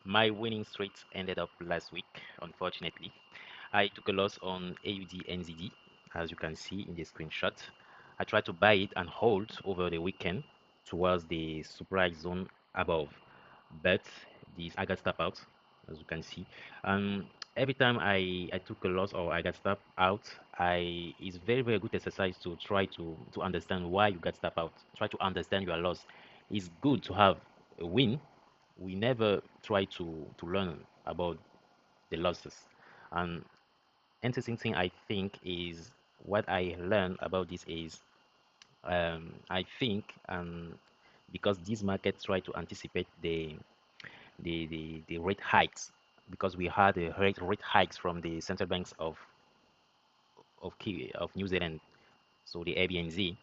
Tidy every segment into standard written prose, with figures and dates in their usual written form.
My winning streak ended up last week, unfortunately. I took a loss on AUDNZD, as you can see in the screenshot. I tried to buy it and hold over the weekend towards the supply zone above, but this I got stop out, as you can see. Every time I took a loss or I got stop out, I it's very good exercise to try to understand why you got stop out. Try to understand your loss. It's good to have a win. We never try to learn about the losses. And interesting thing I think is what I learned about this is I think because these markets try to anticipate the rate hikes because we had a rate hikes from the central banks of New Zealand, so the ABNZ.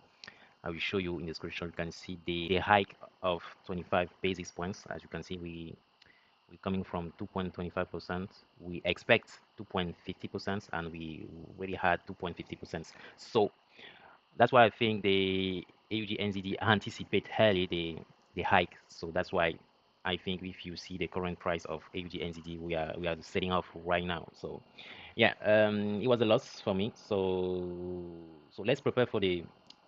I will show you in the screenshot. You can see the hike of 25 basis points. As you can see, we're coming from 2.25%. We expect 2.50%, and we already had 2.50%. So that's why I think the AUDNZD anticipate early the hike. So that's why I think if you see the current price of AUDNZD, we are setting off right now. So yeah, it was a loss for me. So let's prepare for the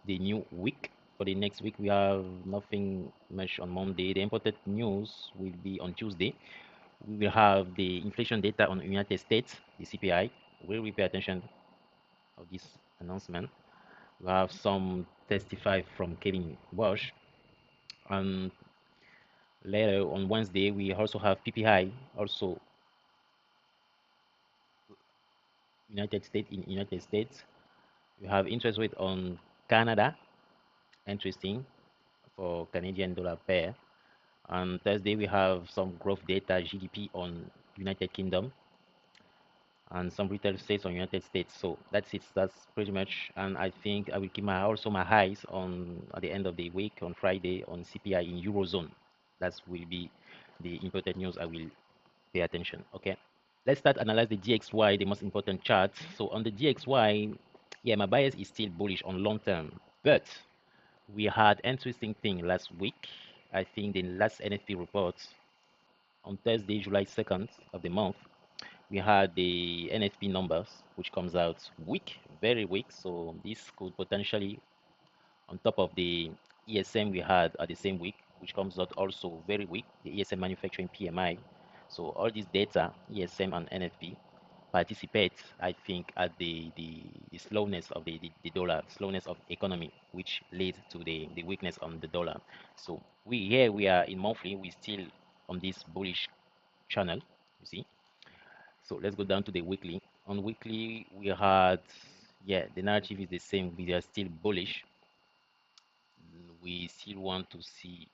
new week. For the next week, we have nothing much on Monday. The important news will be on Tuesday. We will have the inflation data on United States, the CPI. Will we pay attention of this announcement? We have some testify from Kevin Walsh. And later on Wednesday, we also have PPI, also United States in United States. We have interest rate on Canada, interesting for Canadian dollar pair. On Thursday, we have some growth data GDP on United Kingdom and some retail sales on United States. So that's it. That's pretty much. And I think I will keep my also my eyes on at the end of the week on Friday on CPI in Eurozone. That will be the important news I will pay attention. Okay. Let's start analyze the DXY, the most important chart. So on the DXY, yeah, my bias is still bullish on long term, but we had interesting thing last week. I think the last NFP report on Thursday, July 2nd of the month, we had the NFP numbers, which comes out weak, very weak. So this could potentially, on top of the ESM we had at the same week, which comes out also very weak, the ESM manufacturing PMI. So all this data, ESM and NFP, participate, I think, at the slowness of the dollar, slowness of economy, which leads to the weakness on the dollar. So we are in monthly, we still on this bullish channel, you see. So let's go down to the weekly. On weekly, we had, yeah, the narrative is the same. We are still bullish. We still want to see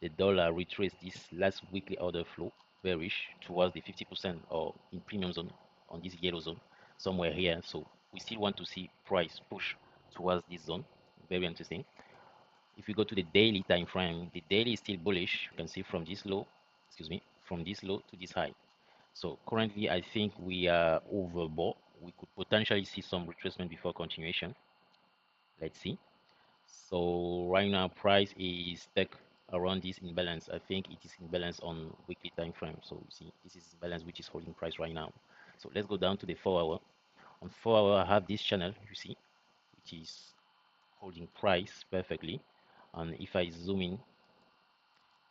the dollar retrace this last weekly order flow, bearish, towards the 50% or in premium zone on this yellow zone, somewhere here. So we still want to see price push towards this zone. Very interesting. If we go to the daily time frame, the daily is still bullish. You can see from this low, excuse me, from this low to this high. So currently, I think we are overbought. We could potentially see some retracement before continuation. Let's see. So right now, price is stuck around this imbalance. I think it is imbalance on weekly time frame. So you see, this is imbalance which is holding price right now. So let's go down to the 4 hour. On 4 hour, I have this channel, you see, which is holding price perfectly. And if I zoom in,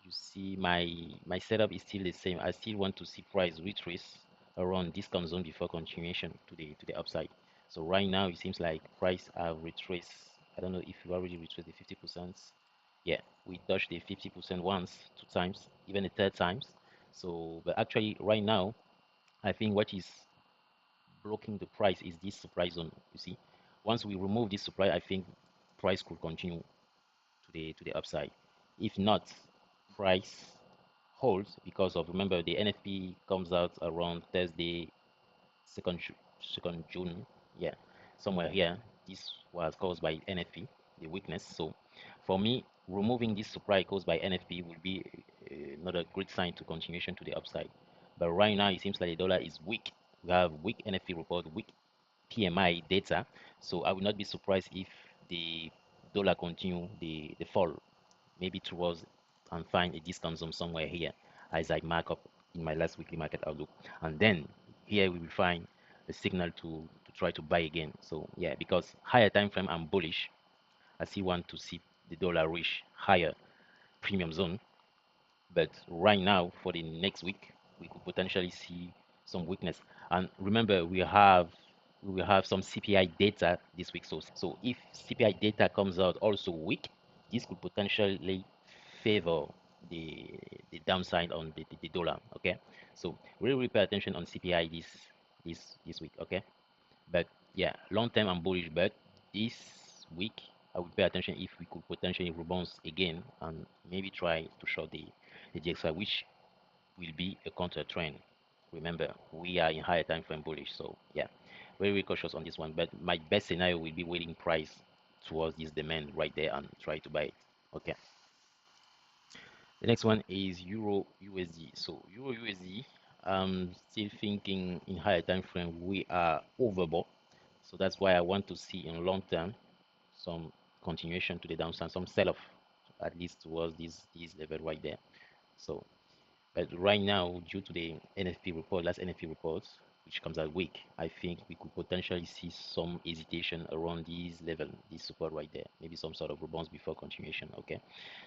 you see my setup is still the same. I still want to see price retrace around discount zone before continuation to the upside. So right now it seems like price have retraced. I don't know if you already retraced the 50%. Yeah, we touched the 50% once, two times, even the third times. So but actually right now I think what is blocking the price is this supply zone. You see, once we remove this supply, I think price could continue to the upside. If not, price holds because of, remember, the NFP comes out around Thursday, second June. Yeah, somewhere here. This was caused by NFP, the weakness. So for me, removing this supply caused by NFP will be not a great sign to continuation to the upside. But right now, it seems like the dollar is weak. We have weak NFP report, weak PMI data. So I will not be surprised if the dollar continue the fall, maybe towards and find a discount zone somewhere here as I mark up in my last weekly market outlook. And then here we will find a signal to try to buy again. So yeah, because higher time frame I'm bullish. I still want to see the dollar reach higher premium zone. But right now, for the next week, we could potentially see some weakness. And remember, we will have some CPI data this week. So if CPI data comes out also weak, this could potentially favor the the downside on the dollar. Okay, so really pay attention on CPI this week. Okay, but yeah, long term I'm bullish, but this week I would pay attention if we could potentially rebound again and maybe try to short the GXY, which will be a counter trend. Remember, we are in higher time frame bullish, so yeah, very cautious on this one. But my best scenario will be waiting price towards this demand right there and try to buy it. Okay. The next one is Euro USD. So Euro USD, I'm still thinking in higher time frame we are overbought. So that's why I want to see in long term some continuation to the downside, some sell off at least towards this level right there. So but right now, due to the NFP report, last NFP report, which comes out weak, I think we could potentially see some hesitation around this level, this support right there. Maybe some sort of rebounds before continuation. Okay,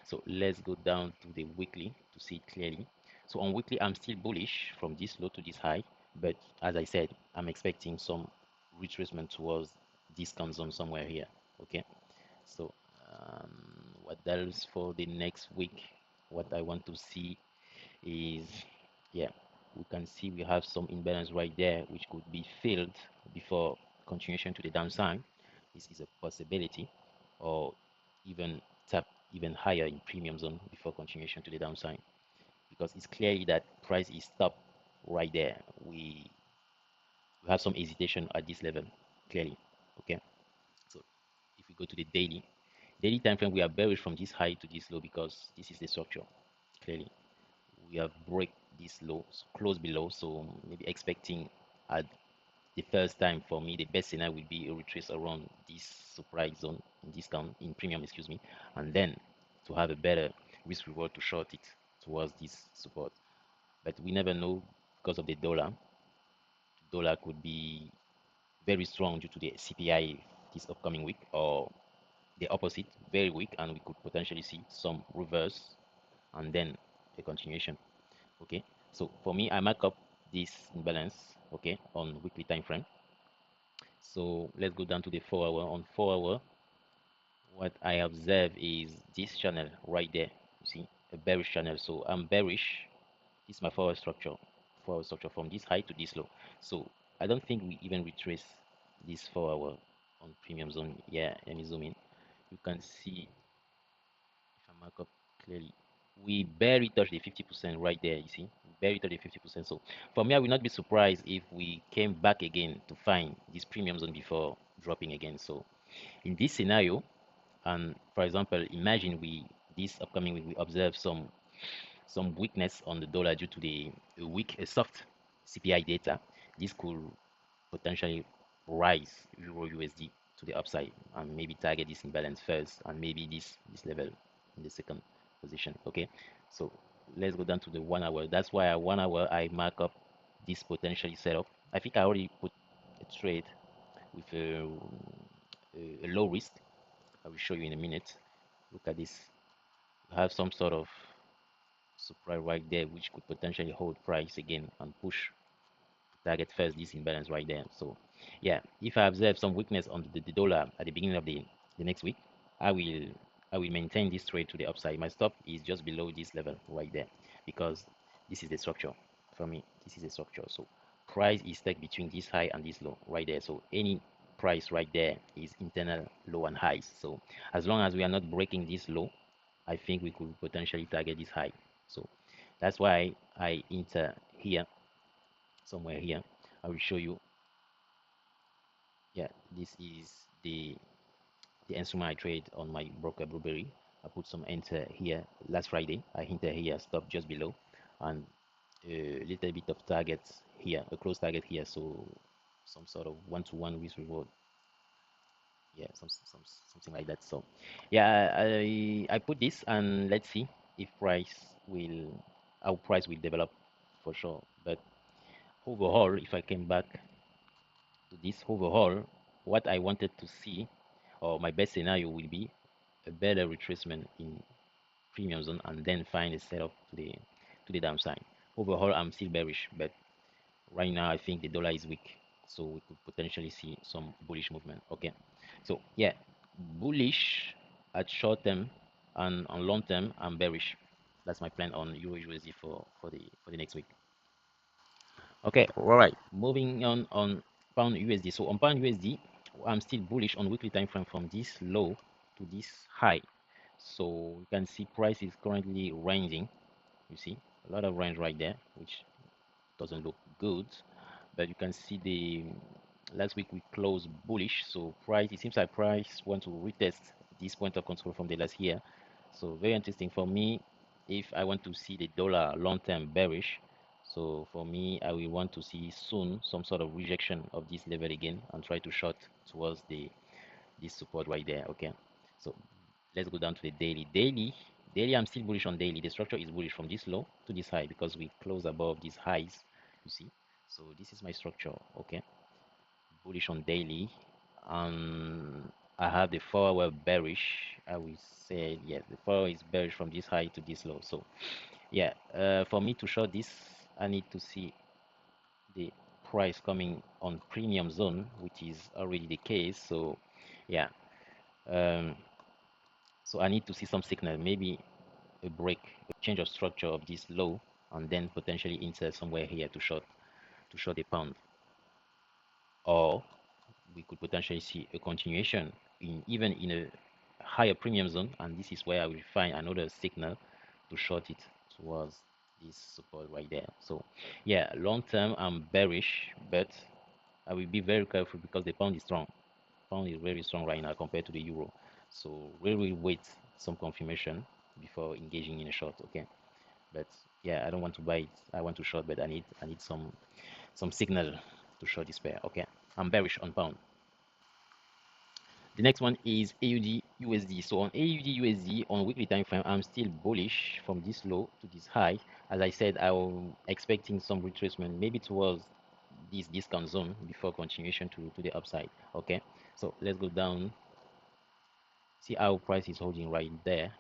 so let's go down to the weekly to see it clearly. So on weekly, I'm still bullish from this low to this high, but as I said, I'm expecting some retracement towards discount zone somewhere here. Okay, so um, what else for the next week? What I want to see is, yeah, we can see we have some imbalance right there which could be filled before continuation to the downside. This is a possibility, or even tap even higher in premium zone before continuation to the downside, because it's clearly that price is stopped right there. We have some hesitation at this level clearly. Okay, so if we go to the daily time frame, we are bearish from this high to this low because this is the structure clearly. We have break this low, so close below, so maybe expecting at the first time for me the best scenario will be a retrace around this supply zone in discount in premium, excuse me, and then to have a better risk reward to short it towards this support. But we never know because of the dollar. The dollar could be very strong due to the CPI this upcoming week, or the opposite, very weak, and we could potentially see some reverse and then a continuation. Okay, so for me I mark up this imbalance, okay, on weekly time frame. So let's go down to the 4 hour. On 4 hour, what I observe is this channel right there. You see, a bearish channel. So I'm bearish. This is my 4 hour structure, 4 hour structure from this high to this low. So I don't think we even retrace this 4 hour on premium zone. Yeah, let me zoom in. You can see if I mark up clearly, we barely touched the 50% right there. You see, we barely touched the 50%. So for me, I will not be surprised if we came back again to find this premium zone before dropping again. So in this scenario, and for example, imagine we this upcoming week we observe some weakness on the dollar due to the a soft CPI data. This could potentially rise Euro USD to the upside and maybe target this imbalance first and maybe this level in the second position. Okay, so let's go down to the 1 hour. That's why at 1 hour I mark up this potentially setup. I think I already put a trade with a low risk. I will show you in a minute. Look at this. We have some sort of supply right there which could potentially hold price again and push target first this imbalance right there. So yeah, if I observe some weakness on the dollar at the beginning of the next week, I will I will maintain this trade to the upside. My stop is just below this level right there because this is the structure for me. This is the structure. So price is stuck between this high and this low right there. So any price right there is internal low and highs. So as long as we are not breaking this low, I think we could potentially target this high. So that's why I enter here, somewhere here. I will show you. Yeah, this is the instrument I trade on my broker Blueberry. I put some enter here last Friday. I enter here, stop just below, and a little bit of targets here, a close target here. So some sort of one-to-one risk reward. Yeah, something like that. So yeah, I put this and let's see if price will how price will develop for sure. But overall, if I came back to this overall, what I wanted to see, or my best scenario will be a better retracement in premium zone and then find a setup to the downside. Overall, I'm still bearish, but right now I think the dollar is weak, so we could potentially see some bullish movement. Okay, so yeah, bullish at short term, and on long term I'm bearish. That's my plan on EURUSD for the next week. Okay, all right. Moving on pound USD. So on pound USD, I'm still bullish on weekly time frame from this low to this high. So you can see price is currently ranging. You see a lot of range right there, which doesn't look good. But you can see the last week we closed bullish. So price, it seems like price want to retest this point of control from the last year. So very interesting for me. If I want to see the dollar long term bearish, so for me, I will want to see soon some sort of rejection of this level again and try to short towards the this support right there. Okay, so let's go down to the daily. Daily, I'm still bullish on daily. The structure is bullish from this low to this high because we close above these highs. You see, so this is my structure. Okay, bullish on daily. I have the 4 hour bearish. I will say yes, the 4 hour is bearish from this high to this low. So yeah, for me to short this, I need to see the price coming on premium zone, which is already the case. So yeah, um, so I need to see some signal, maybe a break, a change of structure of this low, and then potentially insert somewhere here to short the pound, or we could potentially see a continuation in even in a higher premium zone, and this is where I will find another signal to short it towards this support right there. So yeah, long term I'm bearish, but I will be very careful because the pound is strong. Pound is very strong right now compared to the euro. So we will wait some confirmation before engaging in a short. Okay, but yeah, I don't want to buy it. I want to short, but I need some signal to short this pair. Okay, I'm bearish on pound. The next one is AUDUSD. So on AUDUSD on weekly time frame, I'm still bullish from this low to this high. As I said, I'm expecting some retracement, maybe towards this discount zone before continuation to the upside. Okay, so let's go down. See how price is holding right there.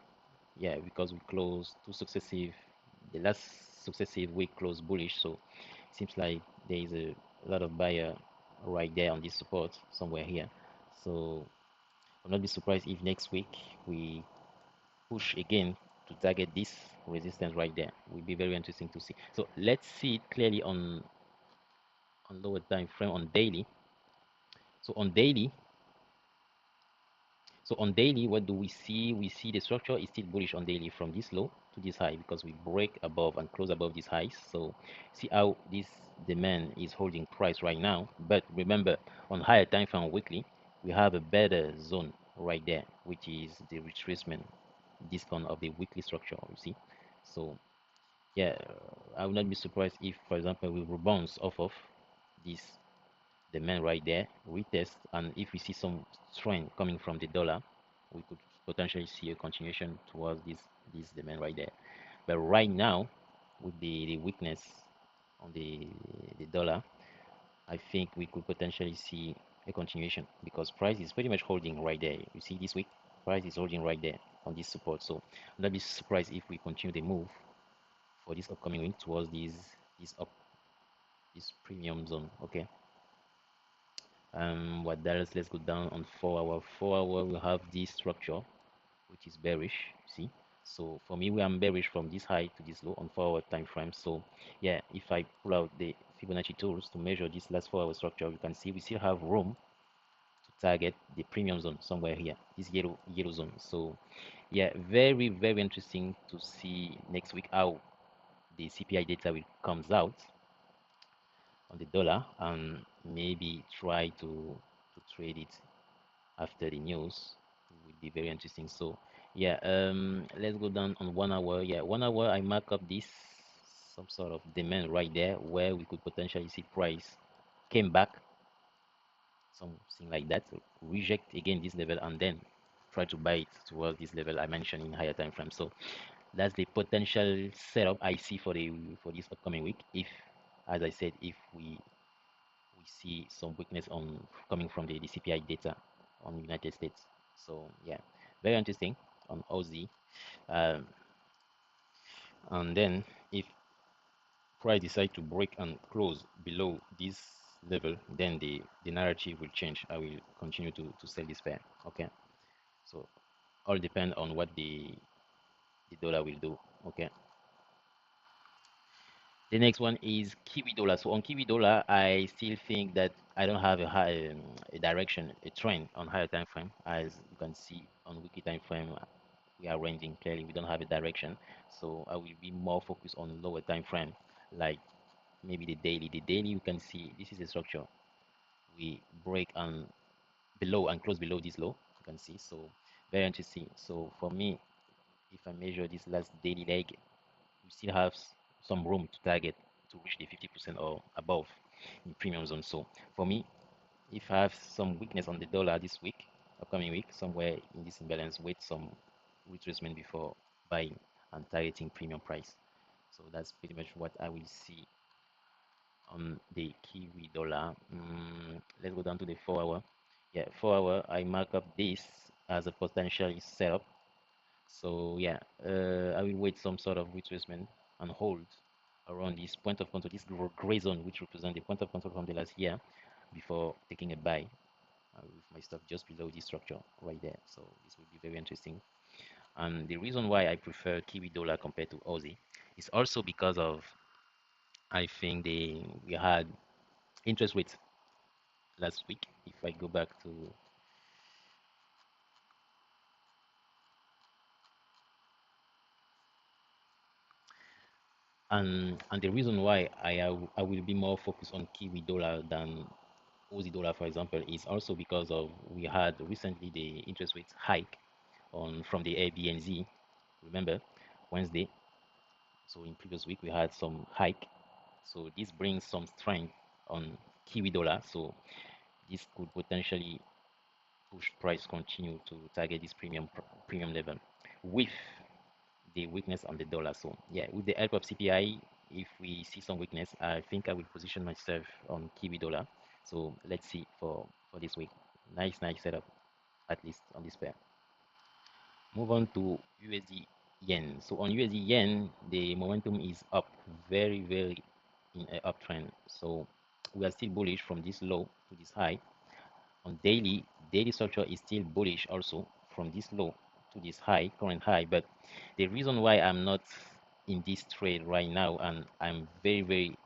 Yeah, because we closed the last successive week closed bullish. So it seems like there is a lot of buyer right there on this support somewhere here. So I'll not be surprised if next week we push again to target this resistance right there. Will be very interesting to see. So let's see it clearly on lower time frame on daily. So on daily, what do we see? We see the structure is still bullish on daily from this low to this high because we break above and close above these highs. So see how this demand is holding price right now. But remember, on higher time frame weekly, we have a better zone right there, which is the retracement discount of the weekly structure. You see, so yeah, I would not be surprised if, for example, we rebounds off of this demand right there, retest, and if we see some strength coming from the dollar, we could potentially see a continuation towards this demand right there. But right now, with the weakness on the dollar, I think we could potentially see a continuation because price is pretty much holding right there. You see this week, price is holding right there on this support. So I'm not be surprised if we continue the move for this upcoming week towards this premium zone. Okay. What else? Let's go down on 4 hour. 4 hour we have this structure which is bearish. See, so for me, we are bearish from this high to this low on 4 hour time frame. So yeah, if I pull out the Fibonacci tools to measure this last 4 hour structure, you can see we still have room to target the premium zone somewhere here, this yellow zone. So yeah, very interesting to see next week how the CPI data will comes out on the dollar, and maybe try to trade it after the news. It would be very interesting. So yeah, let's go down on 1 hour. Yeah, 1 hour I mark up this some sort of demand right there where we could potentially see price came back, something like that, reject again this level and then try to buy it towards this level I mentioned in higher time frame. So That's the potential setup I see for the for this upcoming week. If, as I said, if we see some weakness on coming from the CPI data on United States. So yeah, very interesting on Aussie. Um, and then if price decide to break and close below this level, then the narrative will change. I will continue to sell this pair. Okay, so all depend on what the dollar will do. Okay, the next one is Kiwi dollar. So on Kiwi dollar, I still think that I don't have a high a direction, a trend on higher time frame. As you can see on weekly time frame, we are ranging clearly. We don't have a direction, so I will be more focused on lower time frame, like maybe the daily. The daily, you can see this is a structure. We break and below and close below this low. You can see, so very interesting. So for me, if I measure this last daily leg, we still have some room to target to reach the 50% or above in premium zone. So for me, if I have some weakness on the dollar this week, upcoming week, somewhere in this imbalance, wait some retracement before buying and targeting premium price. So that's pretty much what I will see on the Kiwi dollar. Let's go down to the 4 hour. Yeah, 4 hour, I mark up this as a potential setup. So yeah, I will wait some sort of retracement and hold around this point of control, this gray zone, which represents the point of control from the last year, before taking a buy with my stop just below this structure right there. So this will be very interesting. And the reason why I prefer Kiwi dollar compared to Aussie is also because of, I think we had interest rates last week. If I go back to, and the reason why I will be more focused on Kiwi dollar than Aussie dollar, for example, is also because of we had recently the interest rates hike on from the AUDNZD. Remember, Wednesday. So in previous week we had some hike. So this brings some strength on Kiwi dollar. So this could potentially push price continue to target this premium level with the weakness on the dollar. So yeah, with the help of CPI, if we see some weakness, I think I will position myself on Kiwi dollar. So let's see for this week. Nice setup, at least on this pair. Move on to USD yen. So on USD yen, the momentum is up, very in an uptrend. So we are still bullish from this low to this high. On daily structure is still bullish also from this low to this high, current high. But the reason why I'm not in this trade right now, and I'm very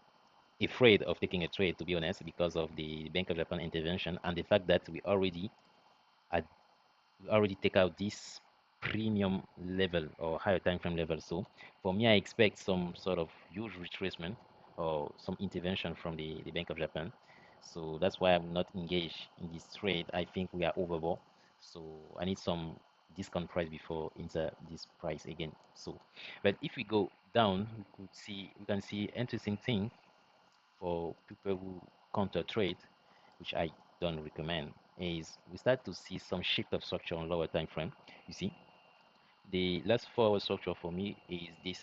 afraid of taking a trade, to be honest, because of the Bank of Japan intervention and the fact that at we already take out this premium level or higher time frame level. So for me, I expect some sort of huge retracement or some intervention from the Bank of Japan. So that's why I'm not engaged in this trade. I think we are overbought. So I need some discount price before enter this price again. So, but if we go down, we can see interesting thing for people who counter trade, which I don't recommend, is we start to see some shift of structure on lower time frame. You see, the last 4 hour structure for me is this,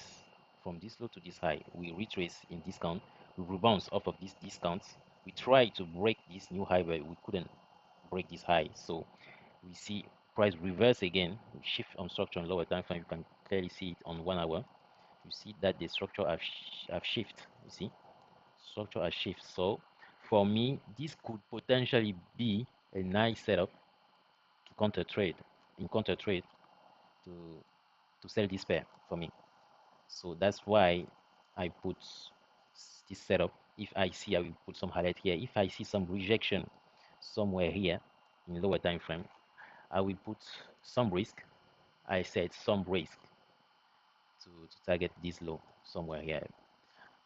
from this low to this high. We retrace in discount, we rebound off of these discounts. We try to break this new high, but we couldn't break this high. So we see price reverse again, shift on structure on lower time frame. You can clearly see it on 1 hour. You see that the structure have shift. You see structure has shift. So for me, this could potentially be a nice setup to counter trade, in counter trade to sell this pair for me. So that's why I put this setup. If I see, I will put some highlight here. If I see some rejection somewhere here in lower time frame, I will put some risk. I said some risk to target this low somewhere here.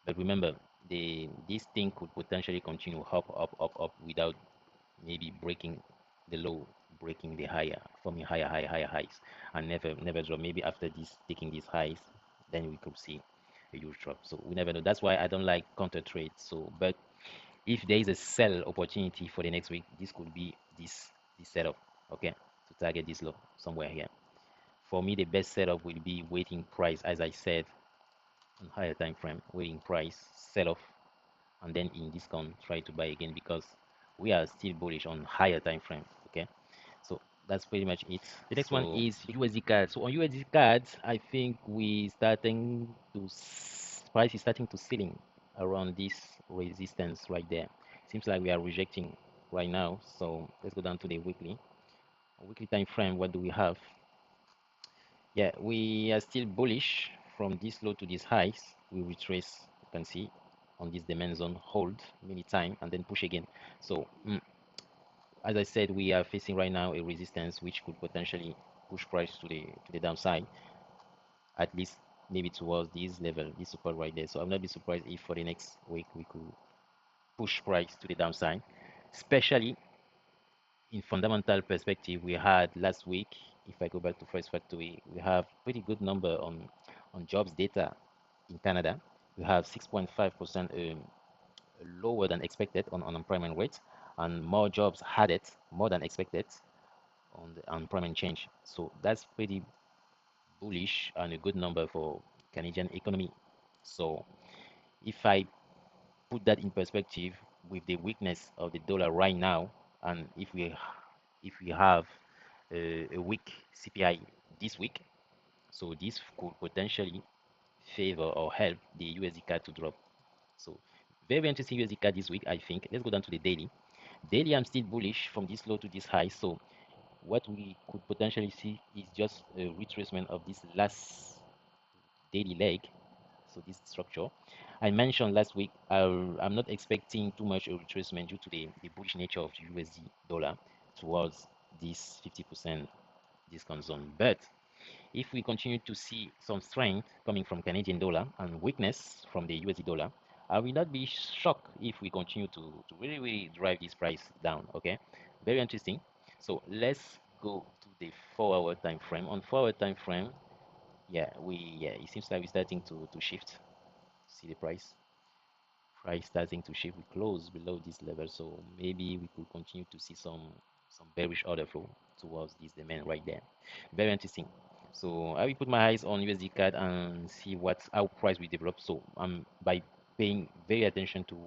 But remember, this thing could potentially continue up without maybe breaking the low, breaking the higher, forming higher highs, and never drop. Maybe after this, taking these highs, then we could see a huge drop. So we never know. That's why I don't like counter trade. So, but if there is a sell opportunity for the next week, this could be this setup, okay, to target this low somewhere here. For me, the best setup will be waiting price, as I said, on higher time frame, waiting price, sell off, and then in discount, try to buy again because we are still bullish on higher time frame. Okay, so that's pretty much it. The next one So is USD card. So on USD cards, I think price is starting to ceiling around this resistance right there. Seems like we are rejecting right now. So let's go down to the weekly time frame. What do we have? Yeah, we are still bullish from this low to these highs. We retrace, you can see on this demand zone, hold many time and then push again. So as I said, we are facing right now a resistance which could potentially push price to the downside, at least maybe towards this level, this support right there. So I'll not be surprised if for the next week we could push price to the downside, especially in fundamental perspective. We had last week, if I go back to first factory, we have pretty good number on jobs data in Canada. We have 6.5% lower than expected on unemployment rate, and more jobs added more than expected on the unemployment change. So that's pretty bullish and a good number for Canadian economy. So if I put that in perspective with the weakness of the dollar right now, and if we have a weak CPI this week, so this could potentially favor or help the USD CAD to drop. So very interesting USD CAD this week, I think. Let's go down to the daily. Daily, I'm still bullish from this low to this high. So what we could potentially see is just a retracement of this last daily leg. So this structure, I mentioned last week, I'm not expecting too much a retracement due to the bullish nature of the USD dollar towards this 50% discount zone. But if we continue to see some strength coming from Canadian dollar and weakness from the USD dollar, I will not be shocked if we continue to really, really drive this price down. Okay, very interesting. So let's go to the 4 hour time frame. On 4 hour time frame, yeah, it seems like we're starting to shift. See the price starting to shift. We close below this level, so maybe we could continue to see some bearish order flow towards this demand right there. Very interesting. So I will put my eyes on USD CAD and see what how price will develop. So by paying very attention to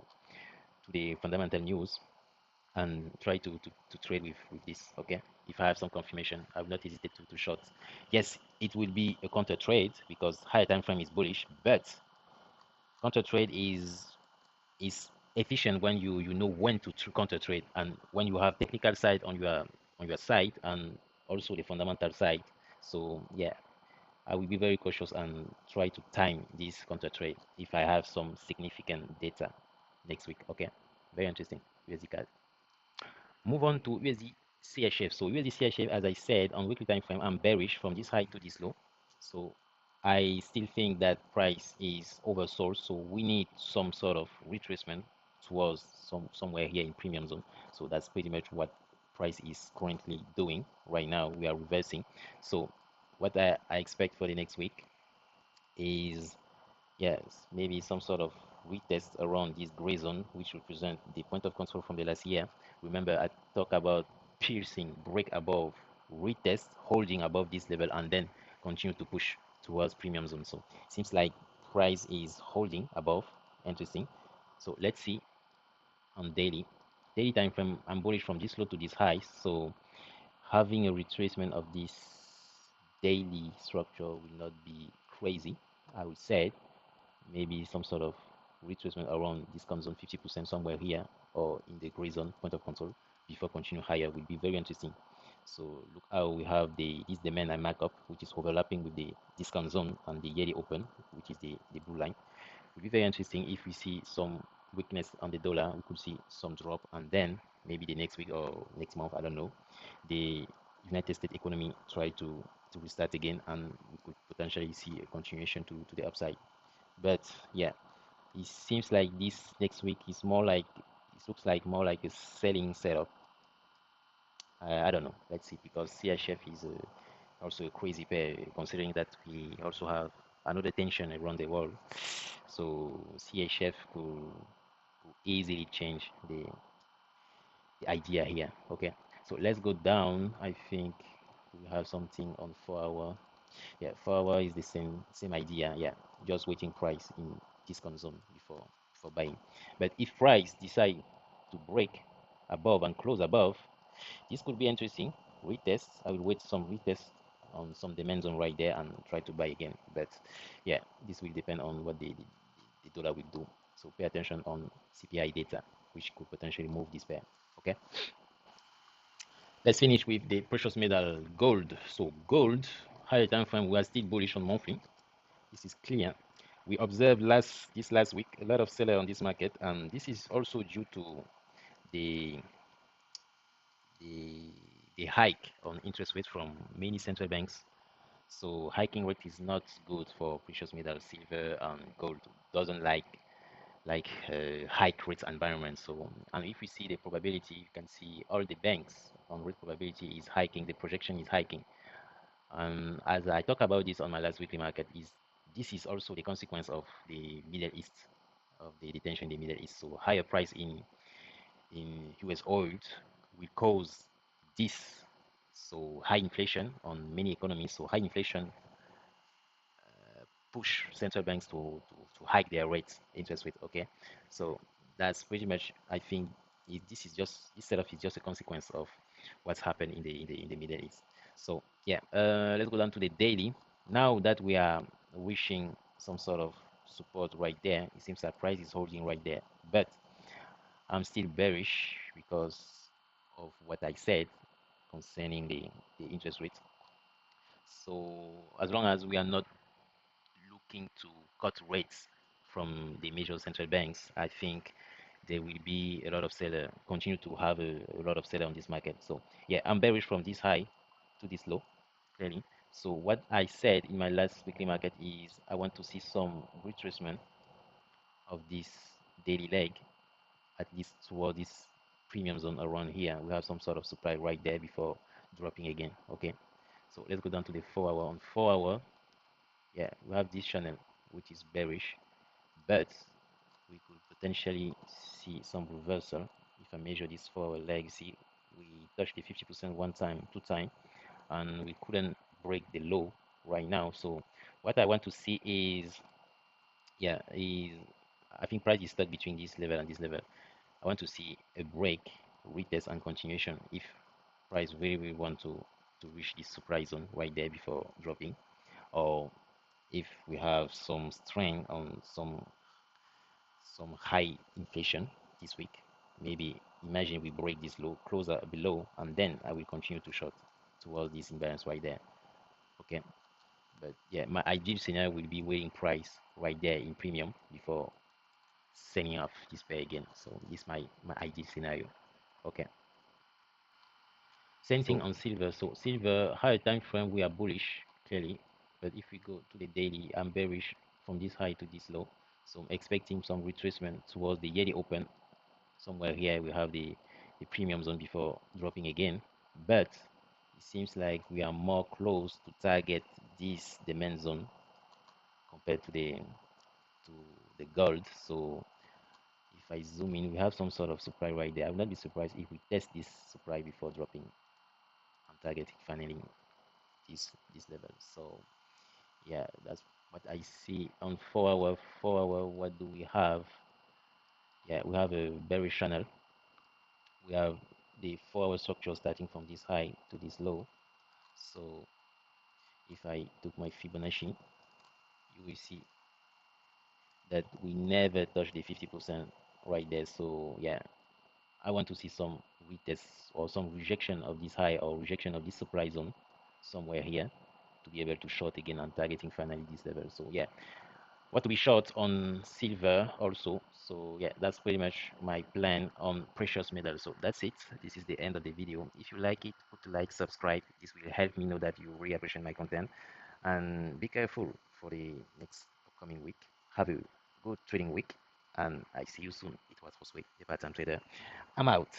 the fundamental news and try to trade with this. Okay, if I have some confirmation, I will not hesitate to short. Yes, it will be a counter trade because higher time frame is bullish, but counter trade is efficient when you know when to counter trade and when you have technical side on your side and also the fundamental side. So yeah, I will be very cautious and try to time this counter trade if I have some significant data next week. Okay, very interesting. USD card. Move on to USD CHF. So USD CHF, as I said, on weekly time frame, I'm bearish from this high to this low. So I still think that price is oversold. So we need some sort of retracement towards somewhere here in premium zone. So that's pretty much what price is currently doing right now. We are reversing. So what I expect for the next week is, yes, maybe some sort of retest around this gray zone, which represent the point of control from the last year. Remember, I talked about piercing, break above, retest, holding above this level, and then continue to push towards premium zone. So seems like price is holding above. Interesting. So let's see on daily time frame. I'm bullish from this low to this high. So having a retracement of this daily structure will not be crazy, I would say. Maybe some sort of retracement around this comes on 50% somewhere here or in the gray zone point of control before continue higher will be very interesting. So look how we have this demand I mark up, which is overlapping with the discount zone and the yearly open, which is the blue line. Will be very interesting if we see some weakness on the dollar. We could see some drop, and then maybe the next week or next month, I don't know, the United States economy try to restart again, and we could potentially see a continuation to the upside. But yeah, it seems like this next week is more like it looks like more like a selling setup. I don't know. Let's see, because CHF is also a crazy pair, considering that we also have another tension around the world. So CHF could easily change the idea here. Okay, so let's go down. I think we have something on 4 hour. Yeah, 4 hour is the same idea. Yeah, just waiting price in discount zone before buying. But if price decide to break above and close above, this could be interesting. Retest. I will wait some retest on some demand zone right there and try to buy again. But yeah, this will depend on what the dollar will do. So pay attention on CPI data, which could potentially move this pair. Okay. Let's finish with the precious metal gold. So gold, higher time frame, we are still bullish on monthly. This is clear. We observed this last week a lot of seller on this market, and this is also due to the the the hike on interest rates from many central banks. So hiking rate is not good for precious metal, silver and gold. Doesn't like hike rate environment. So and if we see the probability, you can see all the banks on rate probability is hiking. The projection is hiking. As I talk about this on my last weekly market, is this is also the consequence of the Middle East, of the detention in the Middle East. So higher price in US oil will cause this. So high inflation on many economies. So high inflation push central banks to hike their rates, interest rate. Okay, so that's pretty much. I think this is just this setup is just a consequence of what's happened in the Middle East. So yeah, let's go down to the daily. Now that we are wishing some sort of support right there, it seems that price is holding right there, but I'm still bearish because of what I said concerning the interest rate. So as long as we are not looking to cut rates from the major central banks, I think there will be a lot of seller, continue to have a lot of seller on this market. So yeah, I'm bearish from this high to this low, clearly. So what I said in my last weekly market is I want to see some retracement of this daily leg, at least toward this premium zone around here. We have some sort of supply right there before dropping again. Okay, so let's go down to the 4 hour. On 4 hour, yeah, we have this channel which is bearish, but we could potentially see some reversal. If I measure this 4 hour leg, see we touched the 50% one time, two time, and we couldn't break the low right now. So what I want to see is, yeah, is I think price is stuck between this level and this level. I want to see a break, retest, and continuation if price really want to reach this supply zone right there before dropping, or if we have some strength on some high inflation this week, maybe imagine we break this low, closer below, and then I will continue to short towards this imbalance right there. Okay, but yeah, my ideal scenario will be waiting price right there in premium before selling off this pair again. So this is my ideal scenario. Okay. Same thing So on silver. So silver higher time frame we are bullish clearly, but if we go to the daily, I'm bearish from this high to this low. So I'm expecting some retracement towards the yearly open. Somewhere here we have the premium zone before dropping again, but it seems like we are more close to target this demand zone compared to the gold. So if I zoom in, we have some sort of supply right there. I would not be surprised if we test this supply before dropping and targeting finally this level. So yeah, that's what I see on 4 hour. 4 hour, what do we have? Yeah, we have a bearish channel. We have the 4 hour structure starting from this high to this low. So if I took my Fibonacci, you will see that we never touch the 50% right there. So yeah, I want to see some retest or some rejection of this high or rejection of this supply zone somewhere here to be able to short again and targeting finally this level. So yeah, what to be short on silver also. So yeah, that's pretty much my plan on precious metals. So that's it. This is the end of the video. If you like it, put a like, subscribe. This will help me know that you really appreciate my content. And be careful for the next upcoming week. Have a good trading week, and I see you soon. It was Josue, the part-time trader. I'm out.